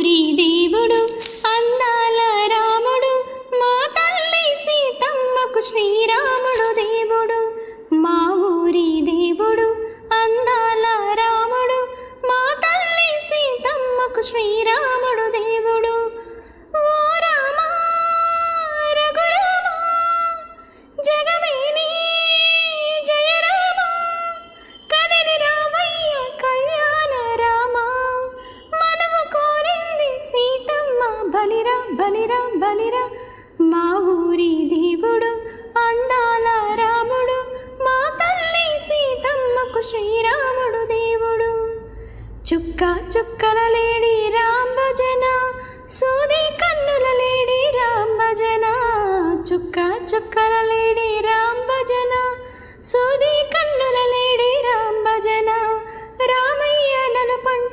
ఊరి దేవుడు అందాల రాముడు మా తల్లి సీతమ్మకు శ్రీరాముడు దేవుడు మా ఊరి దేవుడు అందాల రాముడు మా తల్లి సీతమ్మకు శ్రీరాముడు దేవుడు ఓ రామా రఘురామా జగమేని జయ రామా కదిలి రామయ్య కళ్యాణ రామా మనము కోరింది సీతమ్మ బలిరా బలిరా బలిరా మా ఊరి దేవుడు అందాల రాముడు మా తల్లి సీతమ్మకు శ్రీరాముడు దేవుడు చుక్క చుక్కల లేడి రామ్ భజన సూది కన్నుల లేడి రామ్ భజన చుక్క చుక్కల లేడి రామ్ భజన సూది కన్నుల లేడి రామ్ భజన రామయ్య నన్ను పంట